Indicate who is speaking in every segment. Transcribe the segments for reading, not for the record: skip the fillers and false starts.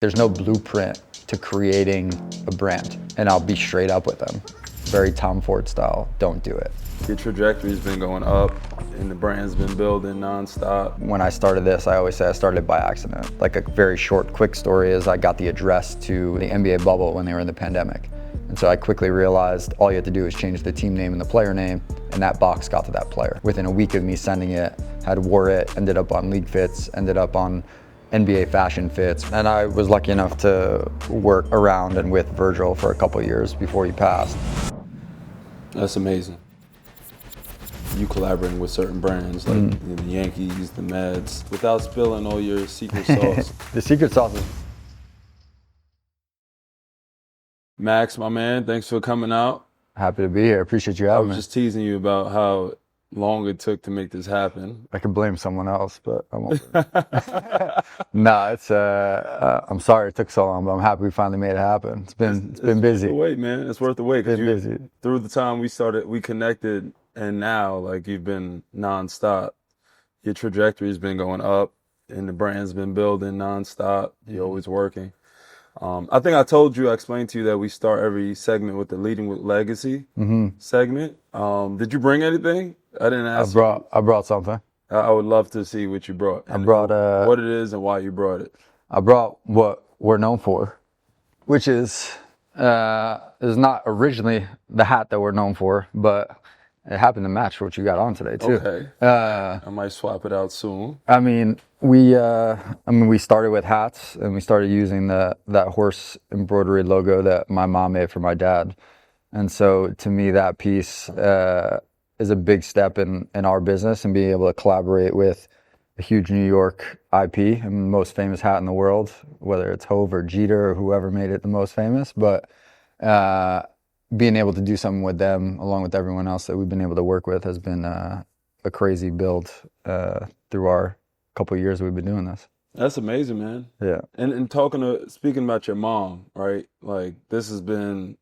Speaker 1: There's no blueprint to creating a brand, and I'll be straight up with them. Very Tom Ford style, don't do it.
Speaker 2: Your trajectory's been going up and the brand's been building nonstop.
Speaker 1: When I started this, I always say I started by accident. Like a very short, quick story is I got the address to the NBA bubble when they were in the pandemic. And so I quickly realized all you had to do is change the team name and the player name, and that box got to that player. Within a week of me sending it, had wore it, ended up on League Fits, ended up on NBA fashion fits. And I was lucky enough to work around and with Virgil for a couple of years before he passed.
Speaker 2: That's amazing. You collaborating with certain brands like the Yankees, the Mets, without spilling all your secret sauce.
Speaker 1: The secret sauce is...
Speaker 2: Max, my man, thanks for coming out.
Speaker 1: Happy to be here. Appreciate you having me.
Speaker 2: I was just teasing you about how long it took to make this happen.
Speaker 1: I could blame someone else, but I won't. No, it's I'm sorry it took so long, but I'm happy we finally made it happen. It's been busy.
Speaker 2: It's worth the wait, man. It's worth the wait.
Speaker 1: Been busy.
Speaker 2: Through the time we connected, and now like you've been nonstop. Your trajectory's been going up, and the brand's been building nonstop. You're always working. I think I explained to you that we start every segment with the Leading with Legacy segment. Did you bring anything? I didn't ask.
Speaker 1: I brought something.
Speaker 2: I would love to see what you brought.
Speaker 1: I brought
Speaker 2: what it is and why you brought it.
Speaker 1: I brought what we're known for, which is not originally the hat that we're known for, but it happened to match what you got on today too.
Speaker 2: Okay. I might swap it out soon.
Speaker 1: I mean, we started with hats, and we started using that horse embroidery logo that my mom made for my dad. And so to me, that piece is a big step in our business, and being able to collaborate with a huge New York IP and most famous hat in the world, whether it's Hove or Jeter or whoever made it the most famous. But being able to do something with them, along with everyone else that we've been able to work with, has been a crazy build through our couple of years we've been doing this.
Speaker 2: That's amazing, man.
Speaker 1: Yeah.
Speaker 2: And speaking about your mom, right? Like this has been,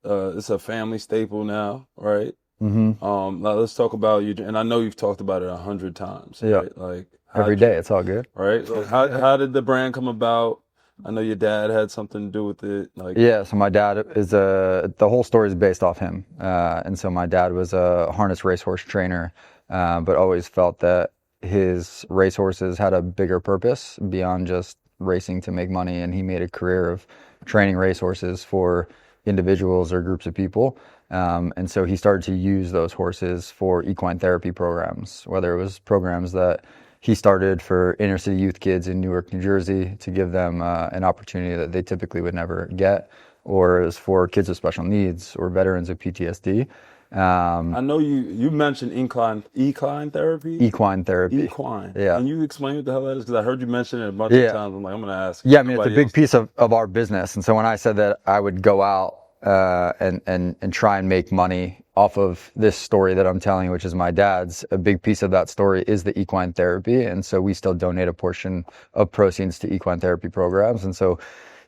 Speaker 2: it's a family staple now, right?
Speaker 1: Mm-hmm.
Speaker 2: Now let's talk about you. And I know you've talked about it 100 times.
Speaker 1: Yeah.
Speaker 2: Right? Like
Speaker 1: every day, it's all good.
Speaker 2: Right. Like, how did the brand come about? I know your dad had something to do with it. Like,
Speaker 1: yeah, so my dad is the whole story is based off him. And so my dad was a harness racehorse trainer, but always felt that his racehorses had a bigger purpose beyond just racing to make money. And he made a career of training racehorses for individuals or groups of people. And so he started to use those horses for equine therapy programs, whether it was programs that he started for inner city youth kids in Newark, New Jersey, to give them an opportunity that they typically would never get, or it was for kids with special needs or veterans of PTSD.
Speaker 2: I know you mentioned equine therapy.
Speaker 1: Equine therapy.
Speaker 2: Equine.
Speaker 1: Yeah.
Speaker 2: Can you explain what the hell that is? Because I heard you mention it a bunch of times. I'm like, I'm going to ask.
Speaker 1: Yeah, I mean, it's a big piece of our business. And so when I said that I would go out and try and make money off of this story that I'm telling, which is my dad's, a big piece of that story is the equine therapy. And so we still donate a portion of proceeds to equine therapy programs. And so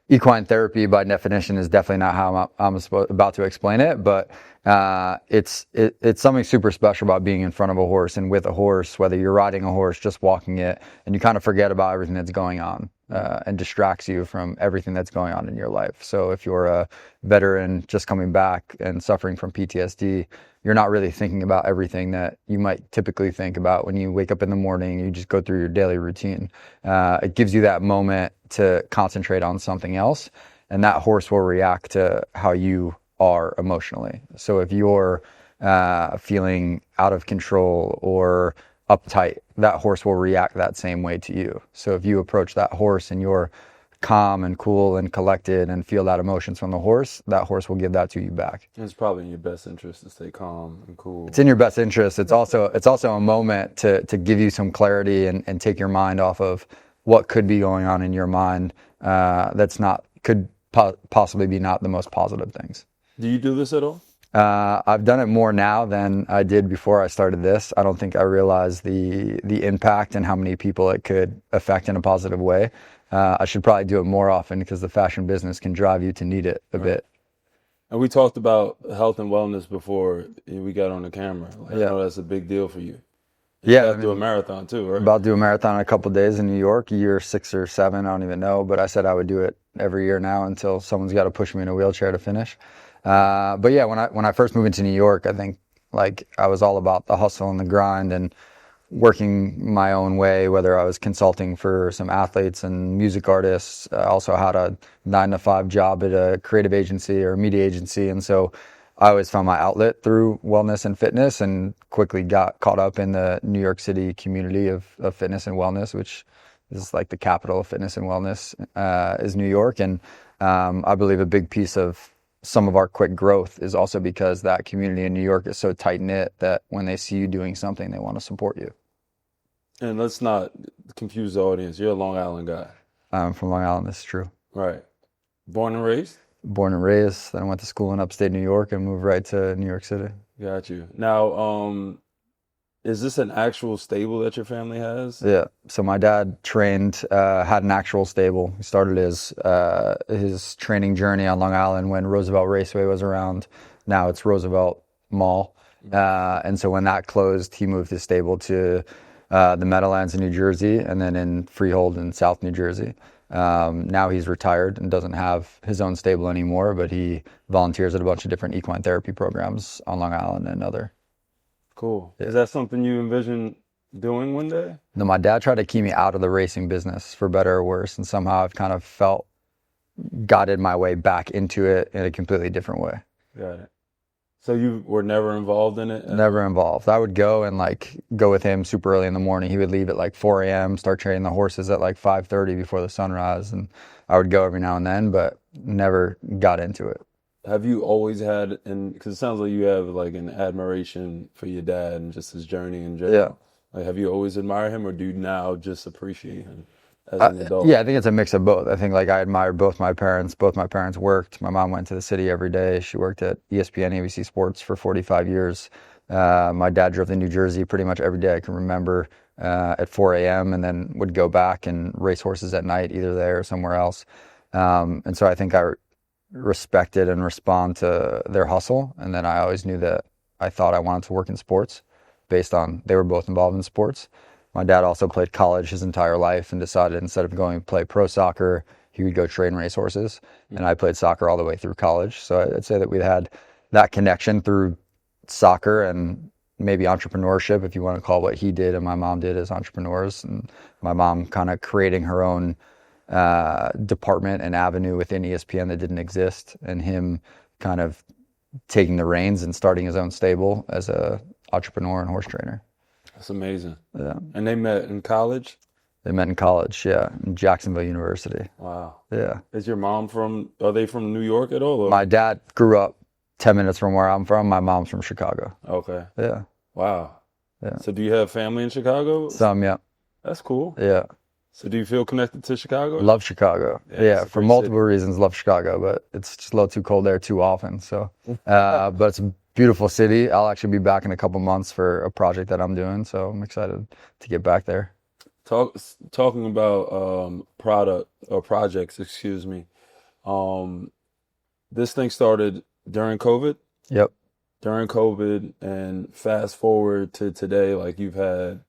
Speaker 1: equine therapy, by definition, is definitely not how I'm about to explain it, but it's something super special about being in front of a horse and with a horse, whether you're riding a horse, just walking it, and you kind of forget about everything that's going on and distracts you from everything that's going on in your life. So if you're a veteran just coming back and suffering from PTSD, you're not really thinking about everything that you might typically think about when you wake up in the morning and you just go through your daily routine. It gives you that moment to concentrate on something else, and that horse will react to how you are emotionally. So if you're feeling out of control or uptight, that horse will react that same way to you. So if you approach that horse and you're calm and cool and collected and feel that emotions from the horse, that horse will give that to you back.
Speaker 2: It's probably in your best interest to stay calm and cool.
Speaker 1: It's in your best interest. It's also a moment to give you some clarity and take your mind off of what could be going on in your mind could possibly be not the most positive things.
Speaker 2: Do you do this at all?
Speaker 1: I've done it more now than I did before I started this. I don't think I realized the impact and how many people it could affect in a positive way. I should probably do it more often because the fashion business can drive you to need it a bit.
Speaker 2: And we talked about health and wellness before we got on the camera. I know that's a big deal for you.
Speaker 1: Yeah,
Speaker 2: About to do a marathon too, right?
Speaker 1: about to do a marathon in a couple of days in New York, year 6 or 7, I don't even know. But I said I would do it every year now until someone's got to push me in a wheelchair to finish. But yeah, when I first moved into New York, I think like I was all about the hustle and the grind and working my own way, whether I was consulting for some athletes and music artists. I also had a 9 to 5 job at a creative agency or media agency. And so I always found my outlet through wellness and fitness and quickly got caught up in the New York City community of fitness and wellness, which is like the capital of fitness and wellness, is New York. And I believe a big piece of some of our quick growth is also because that community in New York is so tight knit that when they see you doing something, they want to support you.
Speaker 2: And let's not confuse the audience. You're a Long Island guy.
Speaker 1: I'm from Long Island, this is true.
Speaker 2: Right. Born and raised?
Speaker 1: Born and raised, then I went to school in upstate New York and moved right to New York City.
Speaker 2: Got you. Now, is this an actual stable that your family has?
Speaker 1: Yeah. So my dad trained, had an actual stable. He started his training journey on Long Island when Roosevelt Raceway was around. Now it's Roosevelt Mall. And so when that closed, he moved his stable to the Meadowlands in New Jersey and then in Freehold in South New Jersey. Now he's retired and doesn't have his own stable anymore, but he volunteers at a bunch of different equine therapy programs on Long Island and other.
Speaker 2: Cool. Is that something you envision doing one day?
Speaker 1: No, my dad tried to keep me out of the racing business for better or worse, and somehow I've kind of guided my way back into it in a completely different way.
Speaker 2: Got it. So you were never involved in it?
Speaker 1: Never involved. I would go and go with him super early in the morning. He would leave at like 4 a.m., start training the horses at like 5:30 before the sunrise, and I would go every now and then, but never got into it.
Speaker 2: Have you always had, and because it sounds like you have like an admiration for your dad and just his journey in general.
Speaker 1: Yeah.
Speaker 2: Like, have you always admired him, or do you now just appreciate him as an adult?
Speaker 1: Yeah, I think it's a mix of both. I think like I admire both my parents. Both my parents worked. My mom went to the city every day. She worked at ESPN, ABC Sports for 45 years. My dad drove to New Jersey pretty much every day I can remember at 4 a.m. and then would go back and race horses at night, either there or somewhere else. And so I think I respected and respond to their hustle. And then I always knew that I thought I wanted to work in sports based on they were both involved in sports. My dad also played college his entire life and decided instead of going to play pro soccer, he would go train racehorses. And I played soccer all the way through college. So I'd say that we had that connection through soccer and maybe entrepreneurship, if you want to call what he did and my mom did as entrepreneurs. And my mom kind of creating her own department and avenue within ESPN that didn't exist, and him kind of taking the reins and starting his own stable as a entrepreneur and horse trainer.
Speaker 2: That's amazing.
Speaker 1: Yeah.
Speaker 2: And they met in college?
Speaker 1: They met in college, yeah, in Jacksonville University.
Speaker 2: Wow.
Speaker 1: Yeah.
Speaker 2: Is your mom are they from New York at all? Or?
Speaker 1: My dad grew up 10 minutes from where I'm from. My mom's from Chicago.
Speaker 2: Okay.
Speaker 1: Yeah.
Speaker 2: Wow.
Speaker 1: Yeah.
Speaker 2: So do you have family in Chicago?
Speaker 1: Some, yeah.
Speaker 2: That's cool.
Speaker 1: Yeah.
Speaker 2: So do you feel connected to Chicago?
Speaker 1: Love Chicago. Yeah, for multiple reasons, love Chicago, but it's just a little too cold there too often. So, but it's a beautiful city. I'll actually be back in a couple months for a project that I'm doing, so I'm excited to get back there.
Speaker 2: Talking about projects, excuse me. This thing started during COVID.
Speaker 1: Yep.
Speaker 2: During COVID, and fast forward to today, like you've had.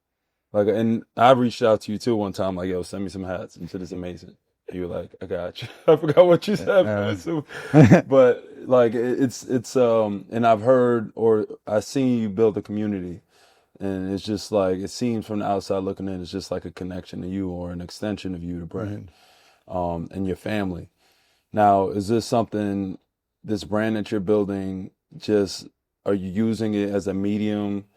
Speaker 2: Like, and I reached out to you too one time, like, yo, send me some hats. And shit is amazing. And you were like, I got you. I forgot what you said. But like, it's, and I've heard, or I've seen you build a community, and it's just like, it seems from the outside looking in, it's just like a connection to you or an extension of you to brand, and your family. Now, is this something, this brand that you're building, are you using it as a medium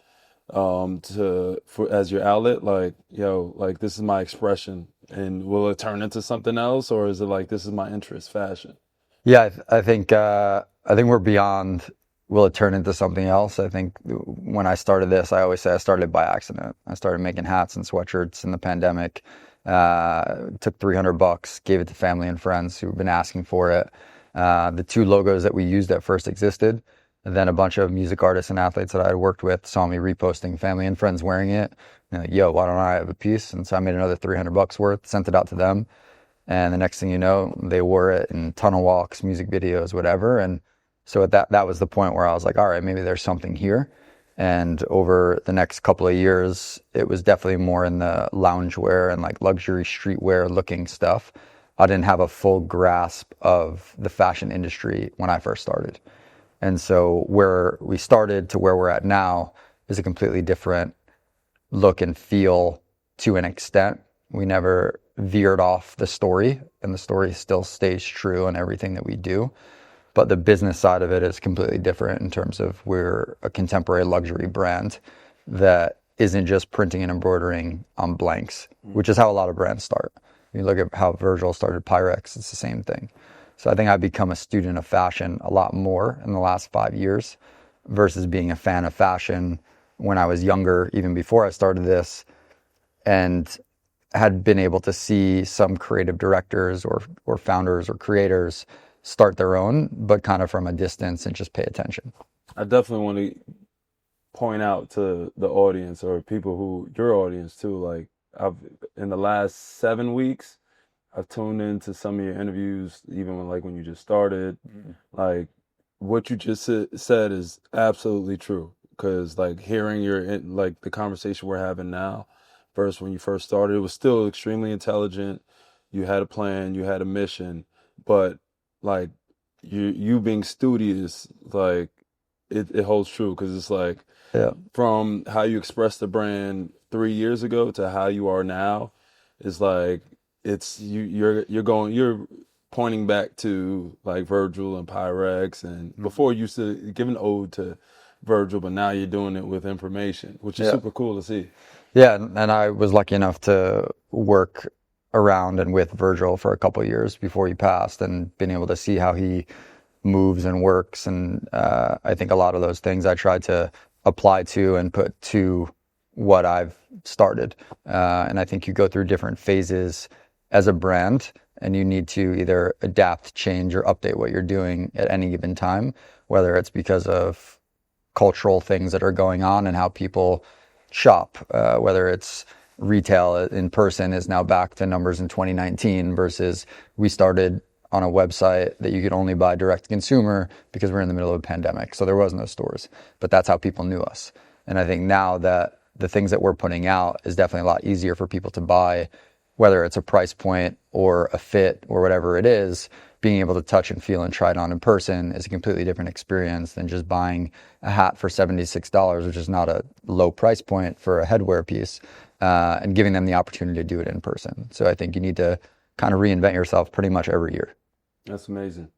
Speaker 2: as your outlet, like, yo, like this is my expression, and will it turn into something else, or is it like this is my interest, fashion?
Speaker 1: Yeah, I think we're beyond will it turn into something else. I think when I started this, I always say I started by accident. I started making hats and sweatshirts in the pandemic. Took $300, gave it to family and friends who've been asking for it. The 2 logos that we used at first existed. And then a bunch of music artists and athletes that I had worked with saw me reposting, family and friends wearing it. And like, yo, why don't I have a piece? And so I made another $300 worth, sent it out to them. And the next thing you know, they wore it in tunnel walks, music videos, whatever. And so that was the point where I was like, all right, maybe there's something here. And over the next couple of years, it was definitely more in the loungewear and like luxury streetwear looking stuff. I didn't have a full grasp of the fashion industry when I first started. And so where we started to where we're at now is a completely different look and feel to an extent. We never veered off the story, and the story still stays true in everything that we do. But the business side of it is completely different in terms of we're a contemporary luxury brand that isn't just printing and embroidering on blanks, which is how a lot of brands start. You look at how Virgil started Pyrex, it's the same thing. So I think I've become a student of fashion a lot more in the last 5 years versus being a fan of fashion when I was younger, even before I started this, and had been able to see some creative directors or founders or creators start their own, but kind of from a distance and just pay attention.
Speaker 2: I definitely want to point out to the audience or people who, your audience too, like in the last 7 weeks, I've tuned into some of your interviews, even when you just started. Like what you just said is absolutely true. Because like hearing the conversation we're having now, versus when you first started, it was still extremely intelligent. You had a plan, you had a mission, but like you being studious, like it holds true because it's like from how you expressed the brand 3 years ago to how you are now, it's like you're pointing back to like Virgil and Pyrex, and before you used to give an ode to Virgil, but now you're doing it with information, which is super cool to see.
Speaker 1: Yeah, and I was lucky enough to work around and with Virgil for a couple of years before he passed, and been able to see how he moves and works. And I think a lot of those things I tried to apply to and put to what I've started. And I think you go through different phases as a brand, and you need to either adapt, change, or update what you're doing at any given time, whether it's because of cultural things that are going on and how people shop, whether it's retail in person is now back to numbers in 2019 versus we started on a website that you could only buy direct to consumer because we're in the middle of a pandemic. So there was no stores, but that's how people knew us. And I think now that the things that we're putting out is definitely a lot easier for people to buy, whether it's a price point or a fit or whatever it is. Being able to touch and feel and try it on in person is a completely different experience than just buying a hat for $76, which is not a low price point for a headwear piece, and giving them the opportunity to do it in person. So I think you need to kind of reinvent yourself pretty much every year.
Speaker 2: That's amazing.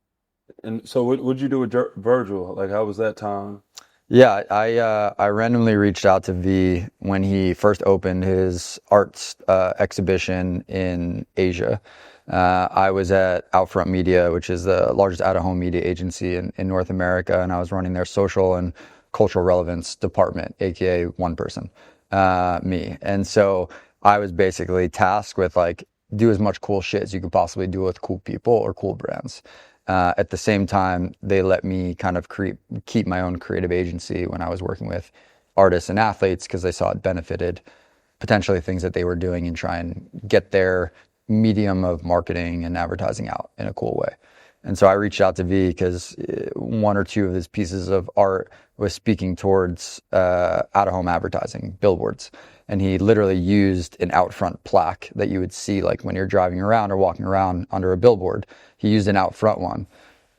Speaker 2: And so what'd you do with Virgil? Like, how was that time?
Speaker 1: Yeah, I randomly reached out to V when he first opened his arts exhibition in Asia. I was at Outfront Media, which is the largest out-of-home media agency in North America, and I was running their social and cultural relevance department, aka one person, me. And so I was basically tasked with like, do as much cool shit as you could possibly do with cool people or cool brands. At the same time, they let me kind of keep my own creative agency when I was working with artists and athletes because they saw it benefited potentially things that they were doing and try and get their medium of marketing and advertising out in a cool way. And so I reached out to V because one or two of his pieces of art was speaking towards out-of-home advertising, billboards. And he literally used an out front plaque that you would see like when you're driving around or walking around under a billboard. He used an out front one.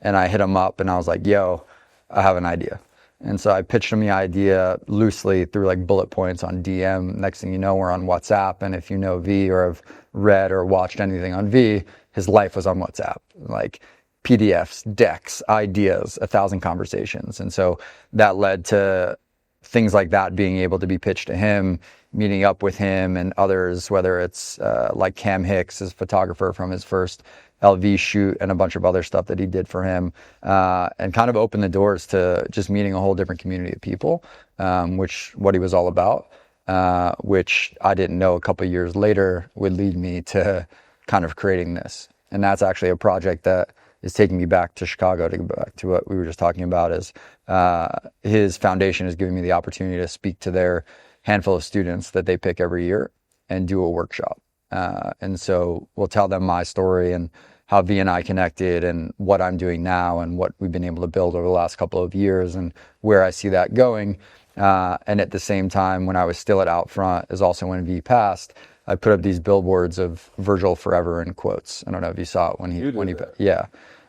Speaker 1: And I hit him up and I was like, yo, I have an idea. And so I pitched him the idea loosely through like bullet points on DM. Next thing you know, we're on WhatsApp. And if you know V or have read or watched anything on V, his life was on WhatsApp. Like PDFs, decks, ideas, 1,000 conversations. And so that led to things like that being able to be pitched to him, meeting up with him and others, whether it's like Cam Hicks, his photographer from his first LV shoot, and a bunch of other stuff that he did for him, and kind of opened the doors to just meeting a whole different community of people, which what he was all about, which I didn't know a couple of years later would lead me to kind of creating this. And that's actually a project that is taking me back to Chicago, to go back to what we were just talking about, is his foundation is giving me the opportunity to speak to their handful of students that they pick every year and do a workshop. And so we'll tell them my story and how V and I connected and what I'm doing now and what we've been able to build over the last couple of years and where I see that going. And at the same time, when I was still at Outfront, is also when V passed, I put up these billboards of Virgil forever in quotes. I don't know if you saw it when he yeah.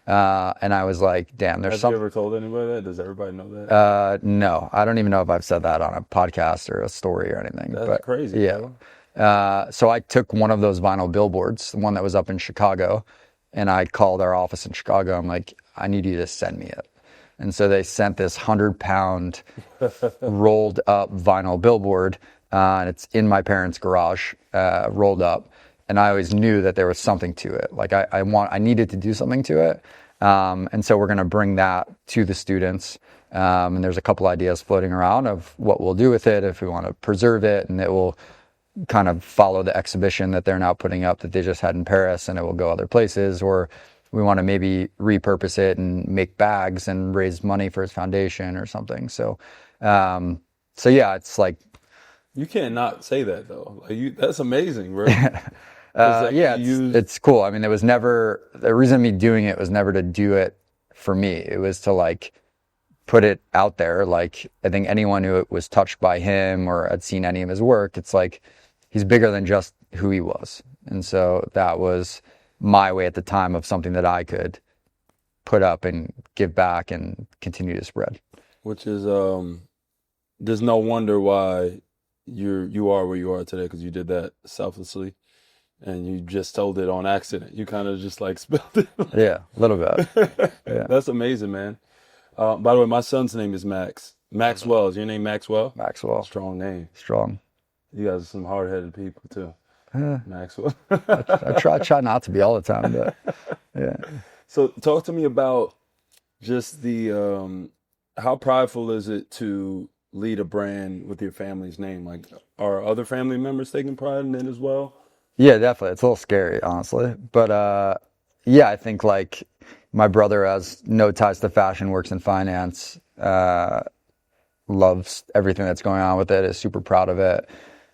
Speaker 1: And I was like, damn, there's something.
Speaker 2: Have you ever told anybody that? Does everybody know that?
Speaker 1: No, I don't even know if I've said that on a podcast or a story or anything.
Speaker 2: That's crazy.
Speaker 1: Yeah. So I took one of those vinyl billboards, the one that was up in Chicago, and I called our office in Chicago. I'm like, I need you to send me it. And so they sent this 100-pound rolled up vinyl billboard, and it's in my parents' garage, rolled up. And I always knew that there was something to it. Like I needed to do something to it. And so we're going to bring that to the students. And there's a couple ideas floating around of what we'll do with it, if we want to preserve it, and it will kind of follow the exhibition that they're now putting up that they just had in Paris, and it will go other places, or we want to maybe repurpose it and make bags and raise money for his foundation or something. So yeah, it's like,
Speaker 2: you can't not say that though. Like that's amazing, bro.
Speaker 1: Yeah, it's cool. I mean, the reason of me doing it was never to do it for me. It was to like put it out there. Like, I think anyone who was touched by him or had seen any of his work, it's like, he's bigger than just who he was. And so that was my way at the time of something that I could put up and give back and continue to spread.
Speaker 2: Which is, there's no wonder why you are where you are today, because you did that selflessly and you just told it on accident. You kind of just like spilled it.
Speaker 1: Yeah, a little bit. Yeah.
Speaker 2: That's amazing, man. By the way, my son's name is Max. Maxwell. Is your name Maxwell?
Speaker 1: Maxwell.
Speaker 2: Strong name.
Speaker 1: Strong.
Speaker 2: You guys are some hard-headed people too. Maxwell.
Speaker 1: I try not to be all the time, but yeah.
Speaker 2: So talk to me about just the how prideful is it to lead a brand with your family's name? Like, are other family members taking pride in it as well?
Speaker 1: Yeah, definitely. It's a little scary, honestly. But yeah, I think like my brother has no ties to fashion, works in finance, loves everything that's going on with it, is super proud of it.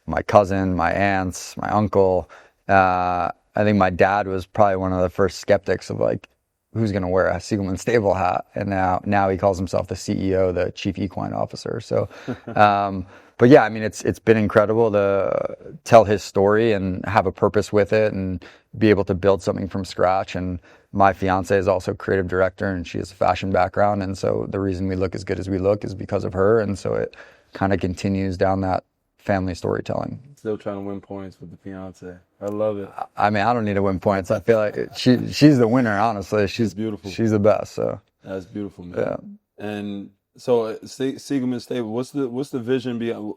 Speaker 1: My cousin, my aunts, my uncle. I think my dad was probably one of the first skeptics of like, who's going to wear a Siegelman Stable hat? And now he calls himself the CEO, the Chief Equine Officer. So, but yeah, I mean, it's been incredible to tell his story and have a purpose with it and be able to build something from scratch. And my fiance is also creative director, and she has a fashion background. And so the reason we look as good as we look is because of her. And so it kind of continues down that family storytelling.
Speaker 2: Still trying to win points with the fiance. I love it.
Speaker 1: I mean, I don't need to win points. I feel like she's the winner, honestly. She's
Speaker 2: beautiful.
Speaker 1: She's the best. So
Speaker 2: that's beautiful, man.
Speaker 1: Yeah.
Speaker 2: And so Siegelman Stable, what's the vision beyond?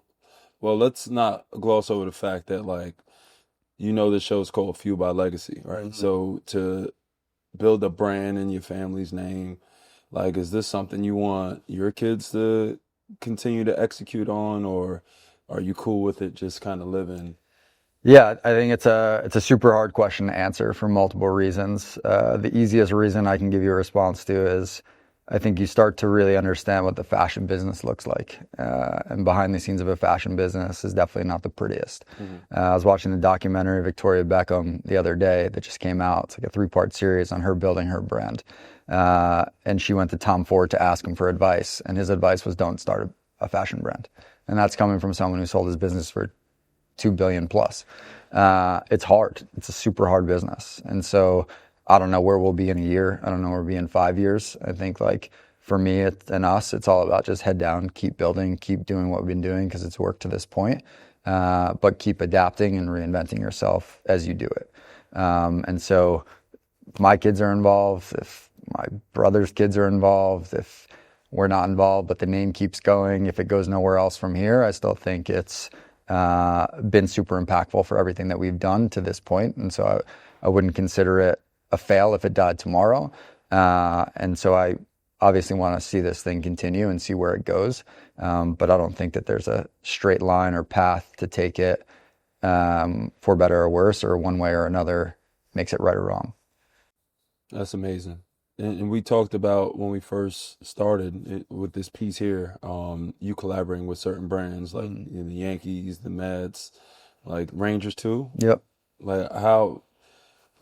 Speaker 2: Well, let's not gloss over the fact that, like, the show's called Fueled by Legacy, right? Mm-hmm. So to build a brand in your family's name, like, is this something you want your kids to continue to execute on, or are you cool with it just kind of living?
Speaker 1: Yeah, I think it's a super hard question to answer for multiple reasons. The easiest reason I can give you a response to is I think you start to really understand what the fashion business looks like. And behind the scenes of a fashion business is definitely not the prettiest. Mm-hmm. I was watching the documentary Victoria Beckham the other day that just came out. It's like a 3-part series on her building her brand. And she went to Tom Ford to ask him for advice. And his advice was, don't start a fashion brand. And that's coming from someone who sold his business for $2 billion plus. It's hard. It's a super hard business. And so I don't know where we'll be in a year. I don't know where we'll be in 5 years. I think, like, for me and us, it's all about just head down, keep building, keep doing what we've been doing because it's worked to this point, but keep adapting and reinventing yourself as you do it. And so if my kids are involved, if my brother's kids are involved, if we're not involved, but the name keeps going, if it goes nowhere else from here, I still think it's been super impactful for everything that we've done to this point. And so I wouldn't consider it a fail if it died tomorrow. And so I obviously want to see this thing continue and see where it goes. But I don't think that there's a straight line or path to take it for better or worse, or one way or another makes it right or wrong.
Speaker 2: That's amazing. And we talked about when we first started with this piece here, you collaborating with certain brands like the Yankees, the Mets, like Rangers too.
Speaker 1: Yep.
Speaker 2: Like how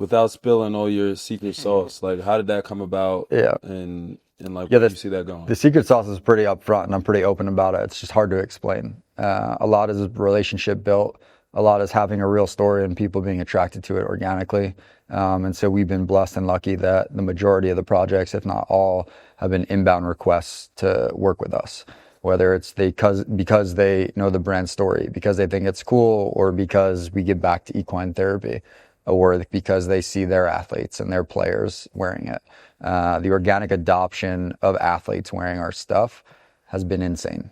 Speaker 2: without spilling all your secret sauce, like how did that come about?
Speaker 1: Yeah.
Speaker 2: And like
Speaker 1: Yeah,
Speaker 2: where do you see that going?
Speaker 1: the secret sauce is pretty upfront, and I'm pretty open about it. It's just hard to explain. A lot is relationship built. A lot is having a real story and people being attracted to it organically. And so we've been blessed and lucky that the majority of the projects, if not all, have been inbound requests to work with us. Whether it's because they know the brand story, because they think it's cool, or because we give back to equine therapy, or because they see their athletes and their players wearing it. The organic adoption of athletes wearing our stuff has been insane.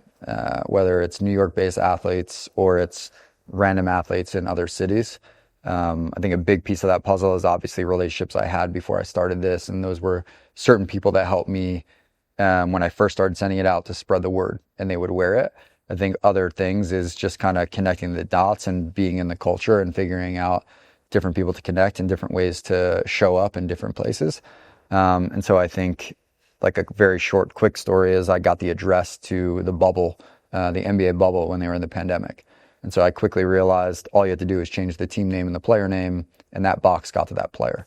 Speaker 1: Whether it's New York-based athletes or it's random athletes in other cities. I think a big piece of that puzzle is obviously relationships I had before I started this, and those were certain people that helped me when I first started sending it out to spread the word, and they would wear it. I think other things is just kind of connecting the dots and being in the culture and figuring out different people to connect and different ways to show up in different places. And so I think like a very short, quick story is I got the address to the bubble, the NBA bubble when they were in the pandemic. And so I quickly realized all you had to do is change the team name and the player name, and that box got to that player.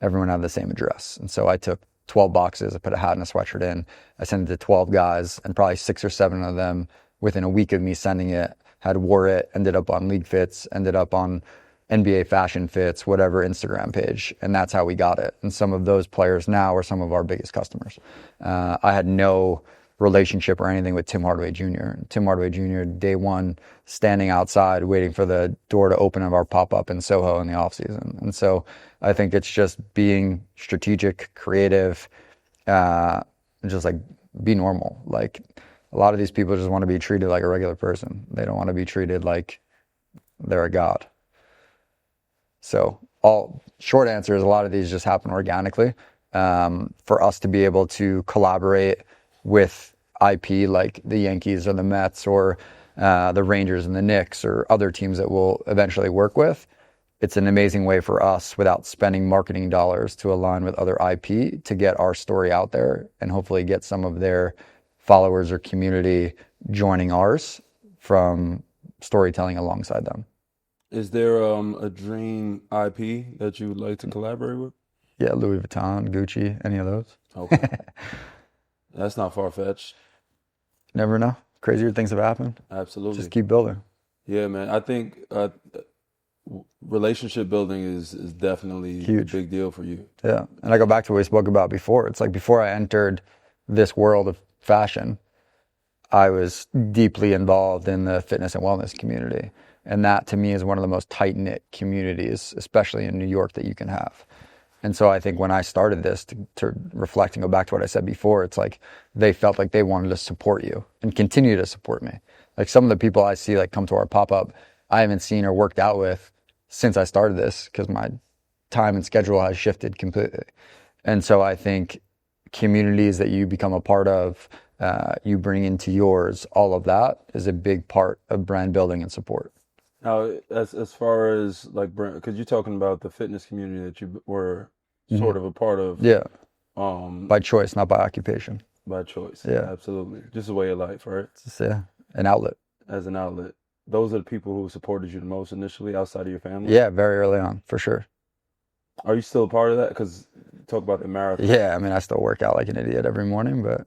Speaker 1: Everyone had the same address. And so I took 12 boxes, I put a hat and a sweatshirt in, I sent it to 12 guys, and probably 6 or 7 of them, within a week of me sending it, had wore it, ended up on League Fits, ended up on NBA Fashion Fits, whatever Instagram page, and that's how we got it. And some of those players now are some of our biggest customers. I had no relationship or anything with Tim Hardaway Jr. Tim Hardaway Jr. day one, standing outside waiting for the door to open of our pop-up in Soho in the off season. And so I think it's just being strategic, creative, and just like be normal. Like a lot of these people just want to be treated like a regular person. They don't want to be treated like they're a god. So all short answer is a lot of these just happen organically. For us to be able to collaborate with IP like the Yankees or the Mets or the Rangers and the Knicks or other teams that we'll eventually work with, it's an amazing way for us without spending marketing dollars to align with other IP to get our story out there and hopefully get some of their followers or community joining ours from storytelling alongside them.
Speaker 2: Is there a dream IP that you would like to collaborate with?
Speaker 1: Yeah, Louis Vuitton, Gucci, any of those.
Speaker 2: Okay. That's not far-fetched.
Speaker 1: Never know. Crazier things have happened.
Speaker 2: Absolutely.
Speaker 1: Just keep building.
Speaker 2: Yeah, man. I think relationship building is definitely
Speaker 1: Huge.
Speaker 2: a big deal for you.
Speaker 1: Yeah. And I go back to what we spoke about before. It's like before I entered this world of fashion, I was deeply involved in the fitness and wellness community. And that to me is one of the most tight-knit communities, especially in New York, that you can have. And so I think when I started this, to reflect and go back to what I said before, it's like they felt like they wanted to support you and continue to support me. Like some of the people I see like come to our pop-up, I haven't seen or worked out with since I started this because my time and schedule has shifted completely. And so I think communities that you become a part of, you bring into yours, all of that is a big part of brand building and support.
Speaker 2: Now, as far as like, because you're talking about the fitness community that you were sort of a part of.
Speaker 1: Yeah.
Speaker 2: Um,
Speaker 1: By choice, not by occupation.
Speaker 2: by choice.
Speaker 1: Yeah.
Speaker 2: Absolutely. Just a way of life, right?
Speaker 1: It's just, yeah, an outlet.
Speaker 2: As an outlet. Those are the people who supported you the most initially outside of your family?
Speaker 1: Yeah, very early on, for sure.
Speaker 2: Are you still a part of that? Because talk about the marathon.
Speaker 1: Yeah, I mean, I still work out like an idiot every morning, but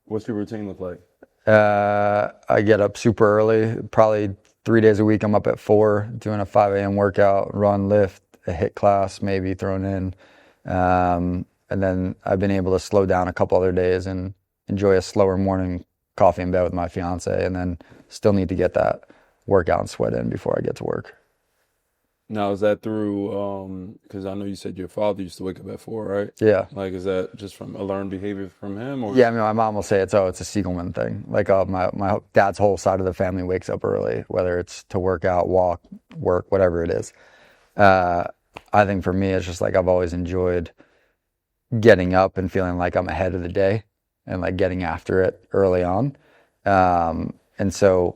Speaker 2: What's your routine look like?
Speaker 1: I get up super early, probably 3 days a week. I'm up at 4 doing a 5 a.m. workout, run, lift, a HIIT class maybe thrown in. And then I've been able to slow down a couple other days and enjoy a slower morning coffee in bed with my fiance, and then still need to get that workout and sweat in before I get to work.
Speaker 2: Now, is that through, because I know you said your father used to wake up at 4, right?
Speaker 1: Yeah.
Speaker 2: Like, is that just from a learned behavior from him? Or?
Speaker 1: Yeah, I mean, my mom will say it's a Siegelman thing. Like my dad's whole side of the family wakes up early, whether it's to work out, walk, work, whatever it is. I think for me, it's just like I've always enjoyed getting up and feeling like I'm ahead of the day and like getting after it early on. And so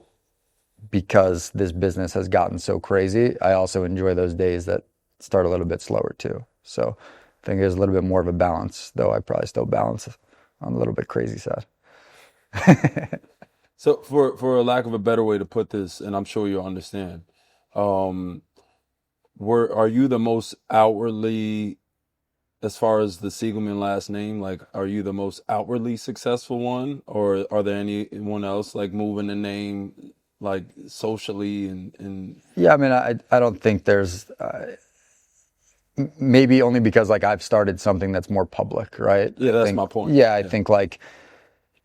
Speaker 1: because this business has gotten so crazy, I also enjoy those days that start a little bit slower too. So I think there's a little bit more of a balance, though I probably still balance on a little bit crazy side.
Speaker 2: So for a lack of a better way to put this, and I'm sure you'll understand, are you the most outwardly, as far as the Siegelman last name, like, are you the most outwardly successful one, or are there anyone else like moving the name like socially and
Speaker 1: Yeah, I mean, I don't think there's maybe only because like I've started something that's more public, right?
Speaker 2: yeah, that's my point.
Speaker 1: Yeah, I think like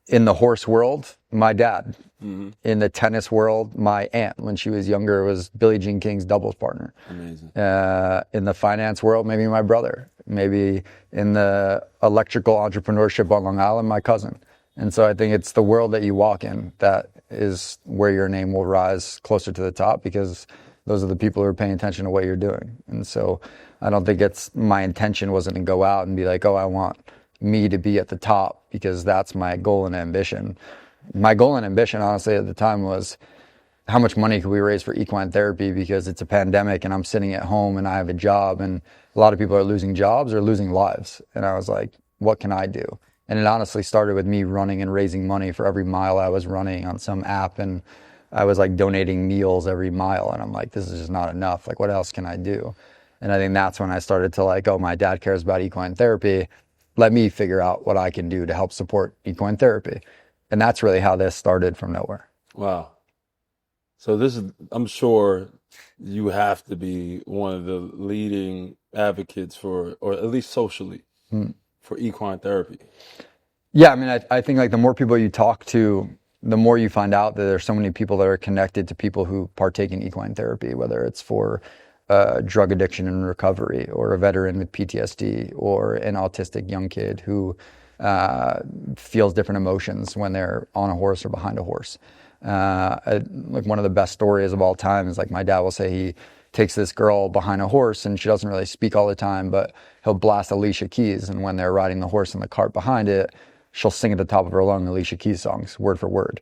Speaker 1: in the horse world, my dad.
Speaker 2: Mm-hmm.
Speaker 1: In the tennis world, my aunt, when she was younger, was Billie Jean King's doubles partner.
Speaker 2: Amazing.
Speaker 1: In the finance world, maybe my brother. Maybe in the electrical entrepreneurship on Long Island, my cousin. And so I think it's the world that you walk in that is where your name will rise closer to the top, because those are the people who are paying attention to what you're doing. And so I don't think my intention wasn't to go out and be like, oh, I want me to be at the top because that's my goal and ambition. My goal and ambition, honestly, at the time was how much money could we raise for equine therapy, because it's a pandemic and I'm sitting at home and I have a job and a lot of people are losing jobs or losing lives. And I was like, what can I do? And it honestly started with me running and raising money for every mile I was running on some app. And I was like donating meals every mile. And I'm like, this is just not enough. Like, what else can I do? And I think that's when I started to like, oh, my dad cares about equine therapy. Let me figure out what I can do to help support equine therapy. And that's really how this started from nowhere.
Speaker 2: Wow. So this is, I'm sure you have to be one of the leading advocates for, or at least socially, for equine therapy.
Speaker 1: Yeah, I mean, I think like the more people you talk to, the more you find out that there's so many people that are connected to people who partake in equine therapy, whether it's for drug addiction and recovery, or a veteran with PTSD, or an autistic young kid who feels different emotions when they're on a horse or behind a horse. Like one of the best stories of all time is like my dad will say he takes this girl behind a horse and she doesn't really speak all the time, but he'll blast Alicia Keys, and when they're riding the horse in the cart behind it, she'll sing at the top of her lung Alicia Keys songs, word for word.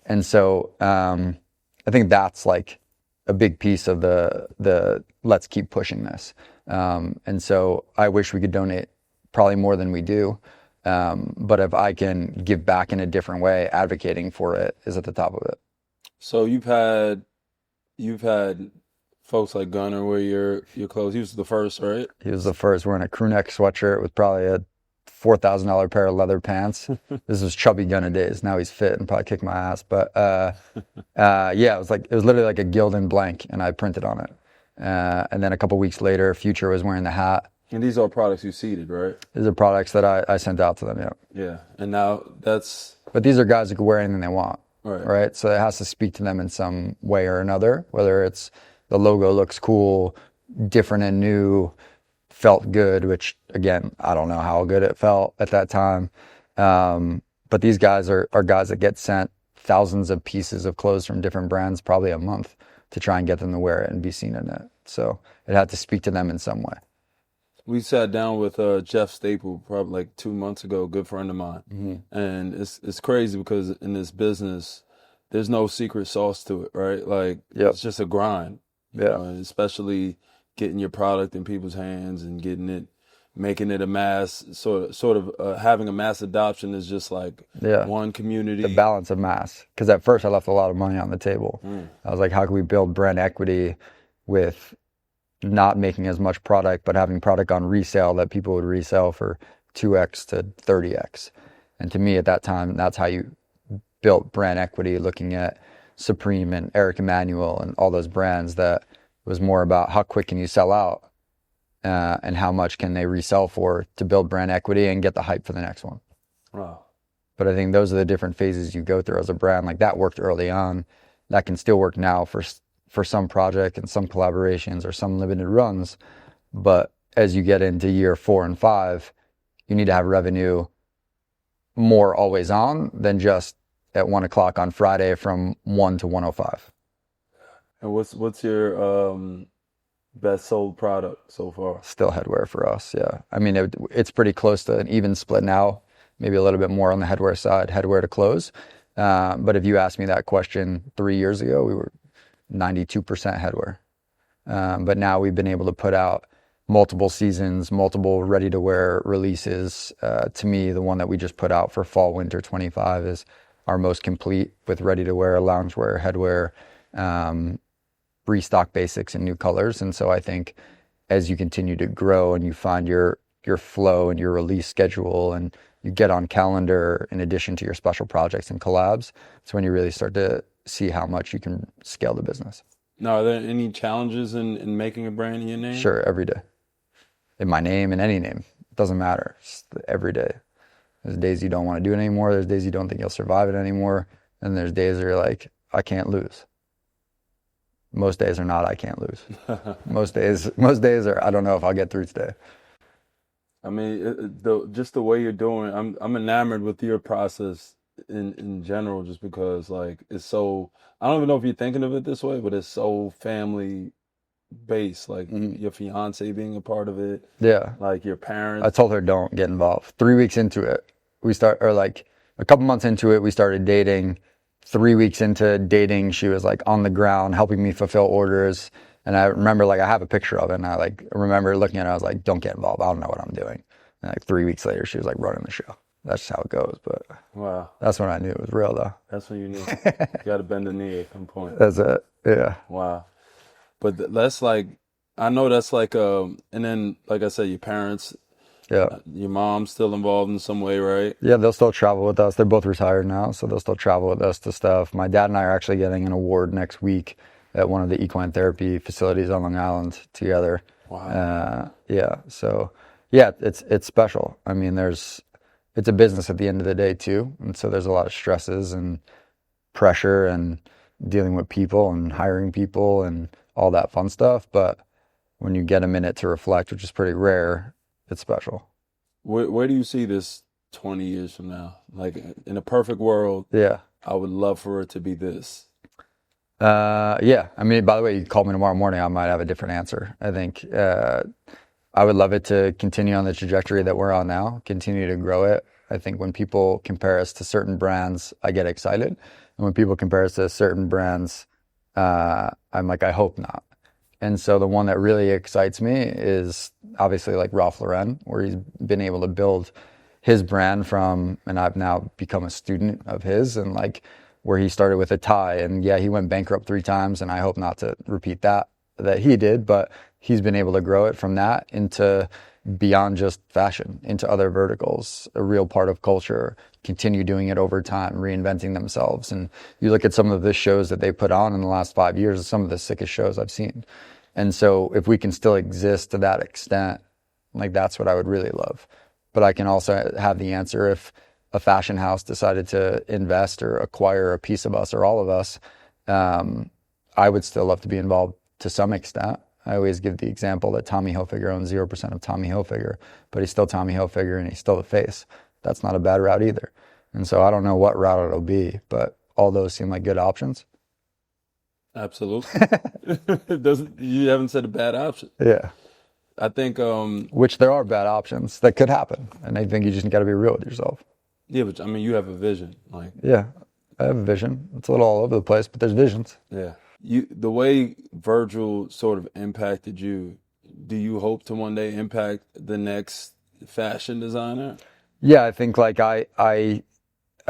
Speaker 1: And so I think that's like a big piece of the let's keep pushing this. And so I wish we could donate probably more than we do. But if I can give back in a different way, advocating for it is at the top of it.
Speaker 2: So you've had folks like Gunna wear your clothes. He was the first, right?
Speaker 1: He was the first, wearing a crew neck sweatshirt with probably a $4,000 pair of leather pants. This was chubby Gunna days. Now he's fit and probably kick my ass. But yeah, it was literally like a Gildan blank, and I printed on it. And then a couple weeks later, Future was wearing the hat.
Speaker 2: And these are products you seeded, right?
Speaker 1: These are products that I sent out to them, yeah.
Speaker 2: Yeah. And now
Speaker 1: But these are guys who can wear anything they want,
Speaker 2: right?
Speaker 1: Right? So it has to speak to them in some way or another, whether it's the logo looks cool, different and new, felt good, which again, I don't know how good it felt at that time. But these guys are guys that get sent thousands of pieces of clothes from different brands, probably a month, to try and get them to wear it and be seen in it. So it had to speak to them in some way.
Speaker 2: We sat down with Jeff Staple probably like 2 months ago, a good friend of mine. Mm-hmm. And it's crazy because in this business, there's no secret sauce to it, right? Like, It's just a grind. You know, and especially getting your product in people's hands and making it a mass, sort of having a mass adoption is just like one community.
Speaker 1: The balance of mass. Because at first I left a lot of money on the table. I was like, how can we build brand equity with not making as much product, but having product on resale that people would resell for 2x to 30x. And to me at that time, that's how you built brand equity, looking at Supreme and Eric Emanuel and all those brands, that was more about how quick can you sell out and how much can they resell for to build brand equity and get the hype for the next one.
Speaker 2: Wow.
Speaker 1: But I think those are the different phases you go through as a brand. Like that worked early on. That can still work now for some project and some collaborations or some limited runs. But as you get into year 4 and 5, you need to have revenue more always on than just at 1 o'clock on Friday from 1 to 1:05.
Speaker 2: And what's your best sold product so far?
Speaker 1: Still headwear for us, yeah. I mean, it's pretty close to an even split now, maybe a little bit more on the headwear side, headwear to clothes. But if you asked me that question 3 years ago, we were 92% headwear. But now we've been able to put out multiple seasons, multiple ready-to-wear releases. To me, the one that we just put out for fall, winter 25 is our most complete, with ready-to-wear, loungewear, headwear, restock basics in new colors. And so I think as you continue to grow and you find your flow and your release schedule and you get on calendar in addition to your special projects and collabs, it's when you really start to see how much you can scale the business.
Speaker 2: Now, are there any challenges in making a brand in your name?
Speaker 1: Sure, every day. In my name, in any name. It doesn't matter. Just every day. There's days you don't want to do it anymore. There's days you don't think you'll survive it anymore. And there's days where you're like, I can't lose. Most days are not, I can't lose. Most days are, I don't know if I'll get through today.
Speaker 2: I mean, just the way you're doing, I'm enamored with your process in general, just because like it's so, I don't even know if you're thinking of it this way, but it's so family based, like your fiance being a part of it.
Speaker 1: Yeah.
Speaker 2: Like your parents.
Speaker 1: I told her don't get involved. 3 weeks into it, like a couple months into it, we started dating. 3 weeks into dating, she was like on the ground helping me fulfill orders. And I remember like I have a picture of it, and I like remember looking at it, I was like, don't get involved. I don't know what I'm doing. And like 3 weeks later, she was like running the show. That's just how it goes. But
Speaker 2: wow,
Speaker 1: that's when I knew it was real, though.
Speaker 2: that's when you knew. You got to bend the knee at some point.
Speaker 1: That's it. Yeah.
Speaker 2: Wow. But that's like, I know that's like, and then like I said, your parents,
Speaker 1: Yeah.
Speaker 2: your mom's still involved in some way, right?
Speaker 1: Yeah, they'll still travel with us. They're both retired now, so they'll still travel with us to stuff. My dad and I are actually getting an award next week at one of the equine therapy facilities on Long Island together.
Speaker 2: Wow.
Speaker 1: Yeah. So yeah, it's special. I mean, it's a business at the end of the day too, and so there's a lot of stresses and pressure and dealing with people and hiring people and all that fun stuff. But when you get a minute to reflect, which is pretty rare, it's special.
Speaker 2: Where do you see this 20 years from now? Like in a perfect world,
Speaker 1: Yeah.
Speaker 2: I would love for it to be this.
Speaker 1: Yeah. I mean, by the way, you call me tomorrow morning, I might have a different answer. I think I would love it to continue on the trajectory that we're on now, continue to grow it. I think when people compare us to certain brands, I get excited. And when people compare us to certain brands, I'm like, I hope not. And so the one that really excites me is obviously like Ralph Lauren, where he's been able to build his brand from, and I've now become a student of his, and like where he started with a tie, and yeah, he went bankrupt 3 times, and I hope not to repeat that he did, but he's been able to grow it from that into beyond just fashion, into other verticals, a real part of culture, continue doing it over time, reinventing themselves. And you look at some of the shows that they put on in the last 5 years, some of the sickest shows I've seen. And so if we can still exist to that extent, like that's what I would really love. But I can also have the answer if a fashion house decided to invest or acquire a piece of us or all of us, I would still love to be involved to some extent. I always give the example that Tommy Hilfiger owns 0% of Tommy Hilfiger, but he's still Tommy Hilfiger and he's still the face. That's not a bad route either. And so I don't know what route it'll be, but all those seem like good options.
Speaker 2: Absolutely. You haven't said a bad option.
Speaker 1: Yeah.
Speaker 2: I think,
Speaker 1: Which there are bad options that could happen. And I think you just got to be real with yourself.
Speaker 2: yeah, but I mean, you have a vision, like,
Speaker 1: Yeah. I have a vision. It's a little all over the place, but there's visions.
Speaker 2: yeah. The way Virgil sort of impacted you, do you hope to one day impact the next fashion designer?
Speaker 1: Yeah, I think like I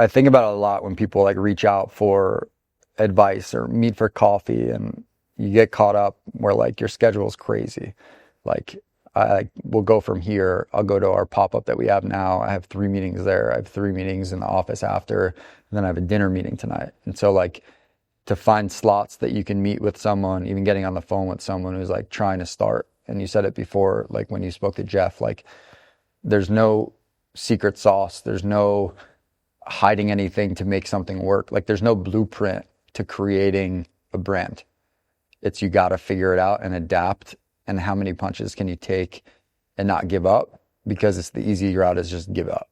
Speaker 1: think about it a lot when people like reach out for advice or meet for coffee, and you get caught up where like your schedule is crazy. Like I will go from here, I'll go to our pop-up that we have now. I have 3 meetings there. I have 3 meetings in the office after, and then I have a dinner meeting tonight. And so like to find slots that you can meet with someone, even getting on the phone with someone who's like trying to start. And you said it before, like when you spoke to Jeff, like there's no secret sauce. There's no hiding anything to make something work. Like there's no blueprint to creating a brand. It's you got to figure it out and adapt. And how many punches can you take and not give up? Because it's the easy route is just give up.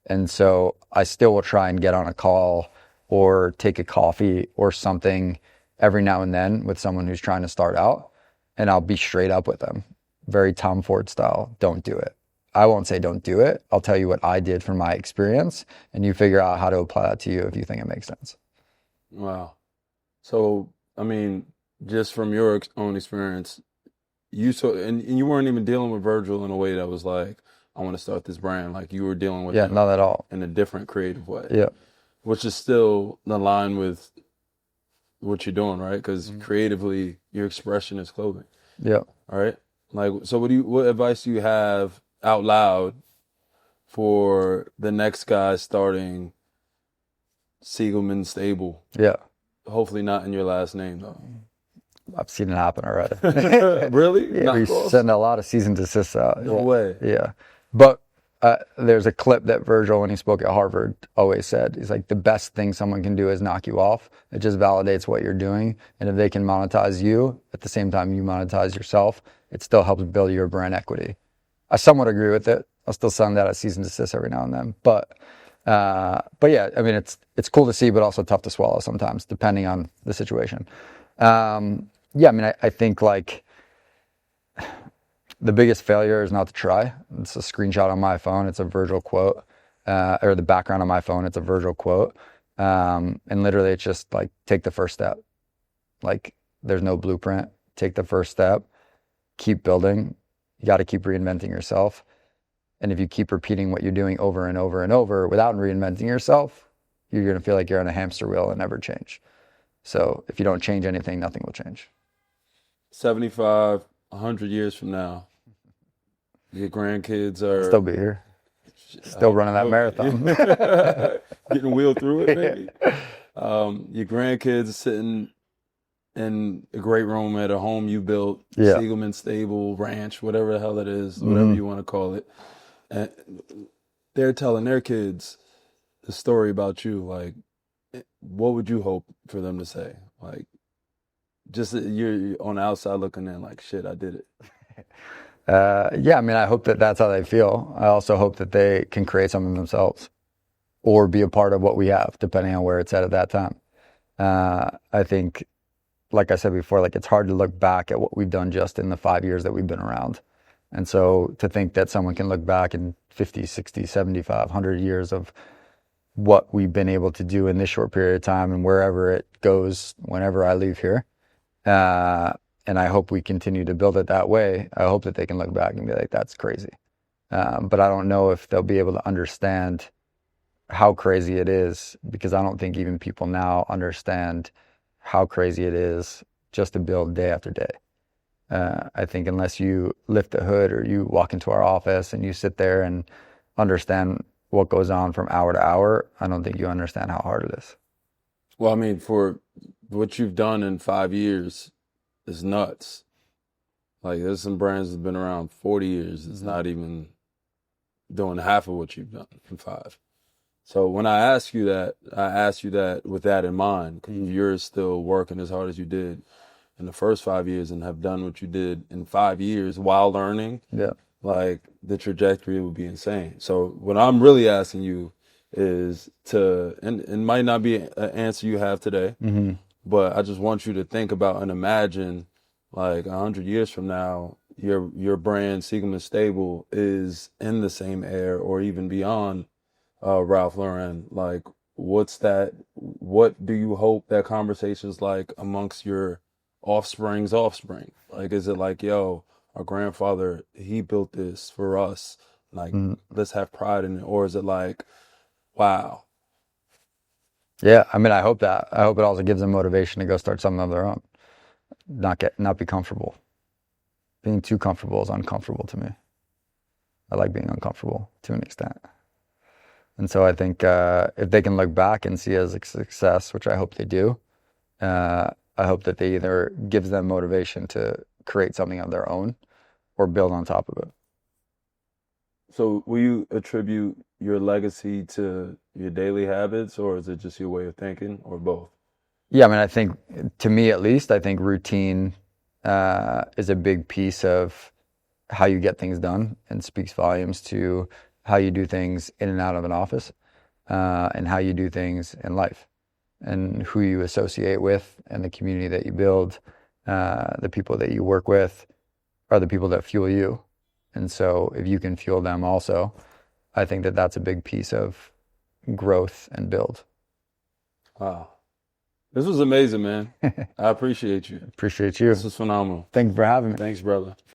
Speaker 1: And so I still will try and get on a call or take a coffee or something every now and then with someone who's trying to start out. And I'll be straight up with them. Very Tom Ford style. Don't do it. I won't say don't do it. I'll tell you what I did from my experience, and you figure out how to apply that to you if you think it makes sense.
Speaker 2: Wow. So, I mean, just from your own experience, and you weren't even dealing with Virgil in a way that was like, I want to start this brand. Like you were dealing with him
Speaker 1: not at all.
Speaker 2: in a different creative way.
Speaker 1: Yeah.
Speaker 2: Which is still in line with what you're doing, right? Because creatively, your expression is clothing.
Speaker 1: Yeah.
Speaker 2: All right. Like, so what advice do you have out loud for the next guy starting Siegelman Stable?
Speaker 1: Yeah.
Speaker 2: Hopefully not in your last name though.
Speaker 1: I've seen it happen already.
Speaker 2: Really?
Speaker 1: Yeah, we send a lot of season desists out.
Speaker 2: No way.
Speaker 1: Yeah. But there's a clip that Virgil, when he spoke at Harvard, always said. He's like, the best thing someone can do is knock you off. It just validates what you're doing. And if they can monetize you at the same time you monetize yourself, it still helps build your brand equity. I somewhat agree with it. I'll still send that a cease and desist every now and then. But yeah, I mean, it's cool to see, but also tough to swallow sometimes, depending on the situation. Yeah, I mean, I think like the biggest failure is not to try. It's a screenshot on my phone. It's a Virgil quote, or the background on my phone. It's a Virgil quote. And literally it's just like, take the first step. Like there's no blueprint. Take the first step, keep building. You got to keep reinventing yourself. And if you keep repeating what you're doing over and over and over without reinventing yourself, you're going to feel like you're on a hamster wheel and never change. So if you don't change anything, nothing will change.
Speaker 2: 75, 100 years from now, your grandkids are...
Speaker 1: Still be here. Still running that marathon.
Speaker 2: Getting wheeled through it, maybe. Your grandkids are sitting in a great room at a home you built, Siegelman Stable, ranch, whatever the hell it is, whatever you want to call it. And they're telling their kids the story about you. Like, what would you hope for them to say? Like, just you're on the outside looking in like, shit, I did it.
Speaker 1: Yeah, I mean, I hope that that's how they feel. I also hope that they can create something themselves or be a part of what we have, depending on where it's at that time. I think, like I said before, like it's hard to look back at what we've done just in the 5 years that we've been around. And so to think that someone can look back in 50, 60, 75, 100 years of what we've been able to do in this short period of time and wherever it goes, whenever I leave here. And I hope we continue to build it that way. I hope that they can look back and be like, that's crazy. But I don't know if they'll be able to understand how crazy it is, because I don't think even people now understand how crazy it is just to build day after day. I think unless you lift the hood or you walk into our office and you sit there and understand what goes on from hour to hour, I don't think you understand how hard it is.
Speaker 2: Well, I mean, for what you've done in 5 years is nuts. Like, there's some brands that have been around 40 years. It's not even doing half of what you've done in 5. So when I ask you that, I ask you that with that in mind, because you're still working as hard as you did in the first 5 years and have done what you did in 5 years while learning.
Speaker 1: Yeah.
Speaker 2: Like, the trajectory would be insane. So what I'm really asking you is to, and it might not be an answer you have today, but I just want you to think about and imagine, like 100 years from now, your brand, Siegelman Stable, is in the same air or even beyond Ralph Lauren. Like, what do you hope that conversation's like amongst your offspring's offspring? Like, is it like, yo, our grandfather, he built this for us, like, let's have pride in it? Or is it like, wow?
Speaker 1: Yeah, I mean, I hope that. I hope it also gives them motivation to go start something of their own. Not be comfortable. Being too comfortable is uncomfortable to me. I like being uncomfortable to an extent. And so I think if they can look back and see it as a success, which I hope they do, I hope that they either gives them motivation to create something of their own or build on top of it.
Speaker 2: So will you attribute your legacy to your daily habits, or is it just your way of thinking, or both?
Speaker 1: Yeah, I mean, I think, to me at least, I think routine is a big piece of how you get things done and speaks volumes to how you do things in and out of an office, and how you do things in life, and who you associate with, and the community that you build, the people that you work with are the people that fuel you. And so if you can fuel them also, I think that that's a big piece of growth and build.
Speaker 2: Wow. This was amazing, man. I appreciate you.
Speaker 1: Appreciate you.
Speaker 2: This was phenomenal.
Speaker 1: Thank you for having me.
Speaker 2: Thanks, brother.